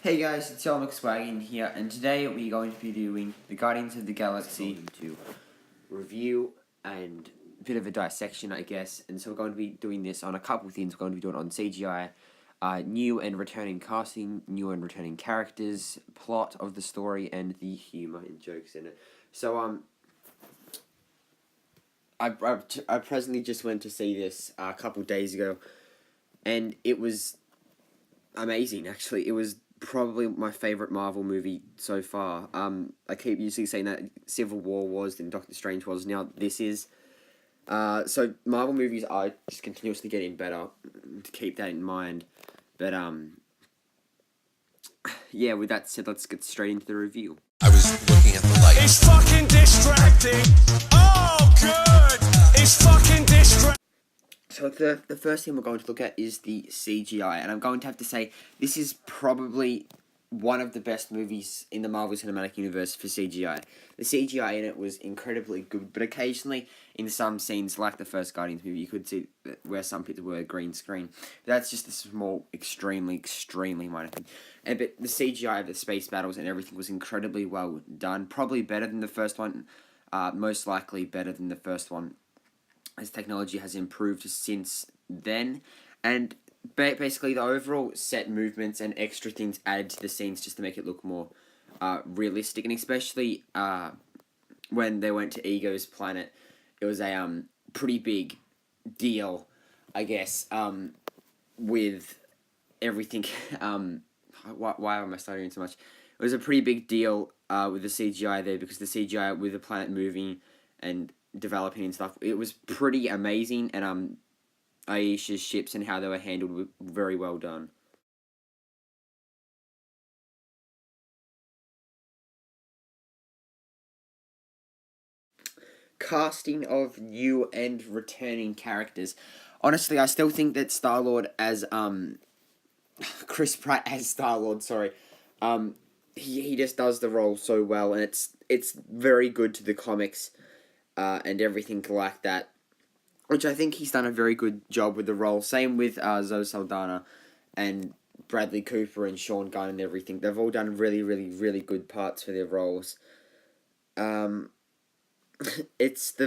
Hey guys, it's McSwaggin here, and today we're going to be doing the Guardians of the Galaxy to review and a bit of a dissection, I guess. And so we're going to be doing this on a couple of things. We're going to be doing it on CGI, new and returning casting, new and returning characters, plot of the story, and the humor and jokes in it. So I presently just went to see this a couple of days ago, and it was amazing. Actually, it was probably my favorite Marvel movie so far. I keep usually saying that Civil War was, then Doctor Strange was. Now this is. So Marvel movies are just continuously getting better. To keep that in mind, but yeah. With that said, let's get straight into the review. I was looking at the light. It's fucking distracting. Oh, good. It's fucking distracting. So the first thing we're going to look at is the CGI, and I'm going to have to say this is probably one of the best movies in the Marvel Cinematic Universe for CGI. The CGI in it was incredibly good, but occasionally in some scenes, like the first Guardians movie, you could see where some bits were green screen. But that's just a small, extremely minor thing. But the CGI of the space battles and everything was incredibly well done. Probably better than the first one. Most likely better than the first one, as technology has improved since then. And basically the overall set movements and extra things added to the scenes just to make it look more realistic. And especially when they went to Ego's planet, it was a pretty big deal, I guess, with everything. Why am I stuttering so much? It was a pretty big deal with the CGI there, because the CGI with the planet moving and developing and stuff, it was pretty amazing. And Aisha's ships and how they were handled were very well done. Casting of new and returning characters. Honestly, I still think that Star-Lord as Chris Pratt as Star-Lord, sorry. He just does the role so well, and it's very good to the comics and everything like that, which I think he's done a very good job with the role. Same with Zoe Saldana and Bradley Cooper and Sean Gunn and everything. They've all done really good parts for their roles. They've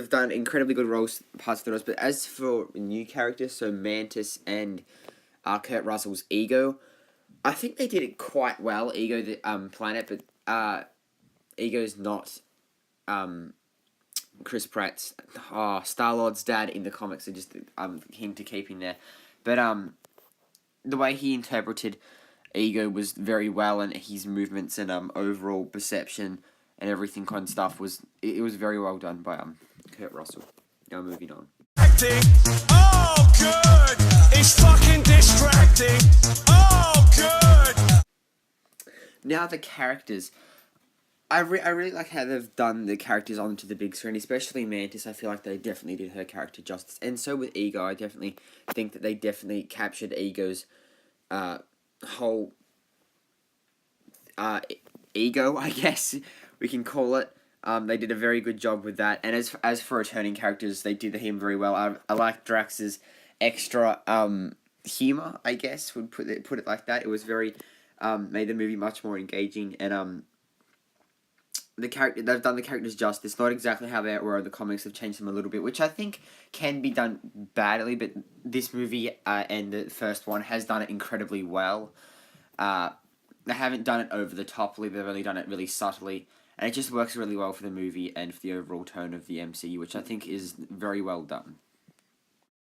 done incredibly good parts for the roles. But as for new characters, so Mantis and Kurt Russell's Ego, I think they did it quite well. Ego, the planet, but Ego's not Chris Pratt's Star-Lord's dad in the comics. So just him to keep in there. But the way he interpreted Ego was very well, and his movements and overall perception and everything kind of stuff was very well done by Kurt Russell. Now moving on. Oh, good. It's fucking distracting. Oh, good. Now the characters. I really like how they've done the characters onto the big screen, especially Mantis. I feel like they definitely did her character justice. And so with Ego, I definitely think that they definitely captured Ego's whole ego, I guess we can call it. They did a very good job with that. And as for returning characters, they did him very well. I like Drax's extra humor, I guess, would put it like that. It was very made the movie much more engaging, and they've done the characters justice. Not exactly how they were in the comics. Have changed them a little bit, which I think can be done badly. But this movie and the first one has done it incredibly well. They haven't done it over the toply. They've only done it really subtly, and it just works really well for the movie and for the overall tone of the MCU, which I think is very well done.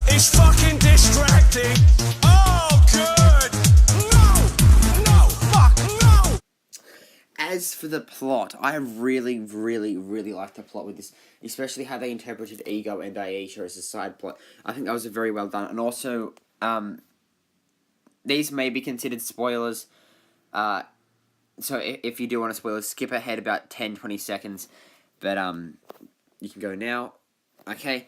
It's fucking distracting. Oh, good. No, fuck, no. As for the plot, I really like the plot with this, especially how they interpreted Ego and Aisha as a side plot. I think that was very well done, and also, these may be considered spoilers, so if you do want to spoil, skip ahead about 10-20 seconds, but, you can go now. Okay,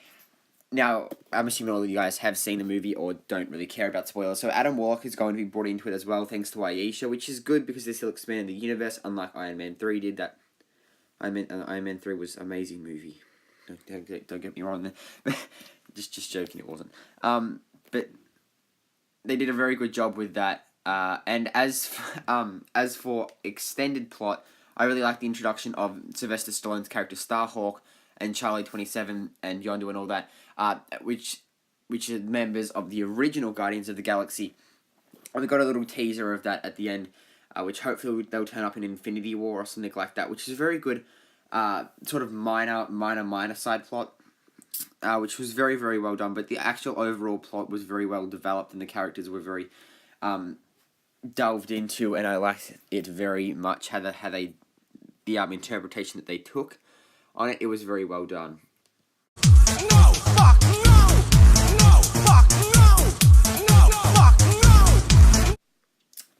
now, I'm assuming all of you guys have seen the movie or don't really care about spoilers. So Adam Warlock is going to be brought into it as well, thanks to Aisha, which is good because this will expand the universe, unlike Iron Man 3 did. That Iron Man 3 was an amazing movie. Don't get me wrong there. just joking, it wasn't. But they did a very good job with that. And as for extended plot, I really like the introduction of Sylvester Stallone's character Starhawk and Charlie 27 and Yondu and all that, which are members of the original Guardians of the Galaxy. And we got a little teaser of that at the end, which hopefully they'll turn up in Infinity War or something like that, which is a very good sort of minor side plot, which was very, very well done. But the actual overall plot was very well developed, and the characters were very delved into, and I liked it very much. How they the interpretation that they took on it, it was very well done. No, fuck, no! No, fuck, no! No, fuck,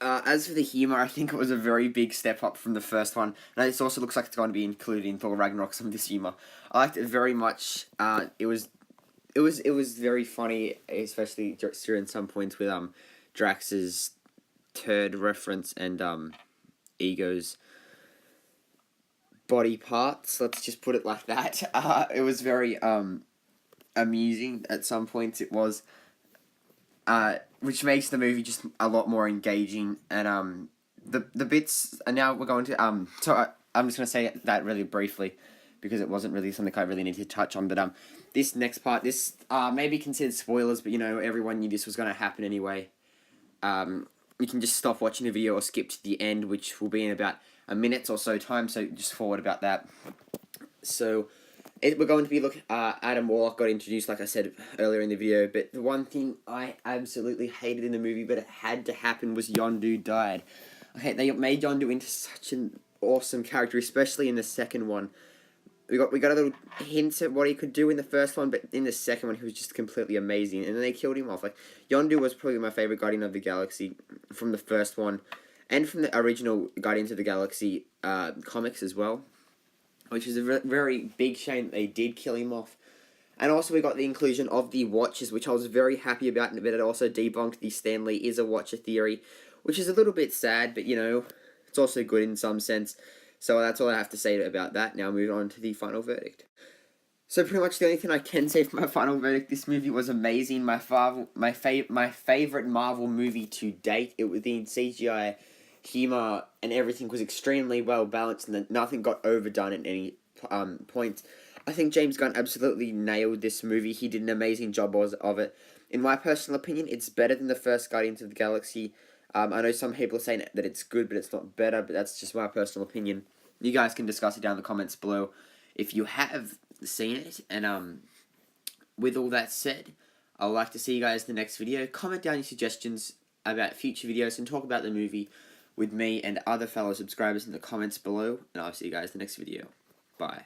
no! As for the humour, I think it was a very big step up from the first one. And it also looks like it's going to be included in Thor Ragnarok, some of this humour. I liked it very much. It was very funny, especially during some points with Drax's turd reference and Ego's body parts. Let's just put it like that. It was very amusing at some points. It was, which makes the movie just a lot more engaging. And the bits. And now we're going to So I'm just gonna say that really briefly, because it wasn't really something I really need to touch on. But this next part, this may be considered spoilers, but you know everyone knew this was gonna happen anyway. You can just stop watching the video or skip to the end, which will be in about a minute or so time, so just forward about that. So, we're going to be looking, Adam Warlock got introduced, like I said earlier in the video, but the one thing I absolutely hated in the movie, but it had to happen, was Yondu died. Okay, they made Yondu into such an awesome character, especially in the second one. We got a little hint at what he could do in the first one, but in the second one, he was just completely amazing. And then they killed him off. Like, Yondu was probably my favorite Guardian of the Galaxy from the first one, and from the original Guardians of the Galaxy comics as well, which is a very big shame that they did kill him off. And also, we got the inclusion of the Watchers, which I was very happy about, but it also debunked the Stan Lee is a Watcher theory, which is a little bit sad, but you know, it's also good in some sense. So that's all I have to say about that. Now moving on to the final verdict. So pretty much the only thing I can say for my final verdict, this movie was amazing. My favorite Marvel movie to date. It was the CGI, humor, and everything was extremely well balanced, and nothing got overdone at any point. I think James Gunn absolutely nailed this movie. He did an amazing job of it. In my personal opinion, it's better than the first Guardians of the Galaxy. I know some people are saying that it's good, but it's not better, but that's just my personal opinion. You guys can discuss it down in the comments below if you have seen it. And with all that said, I'd like to see you guys in the next video. Comment down your suggestions about future videos and talk about the movie with me and other fellow subscribers in the comments below. And I'll see you guys in the next video. Bye.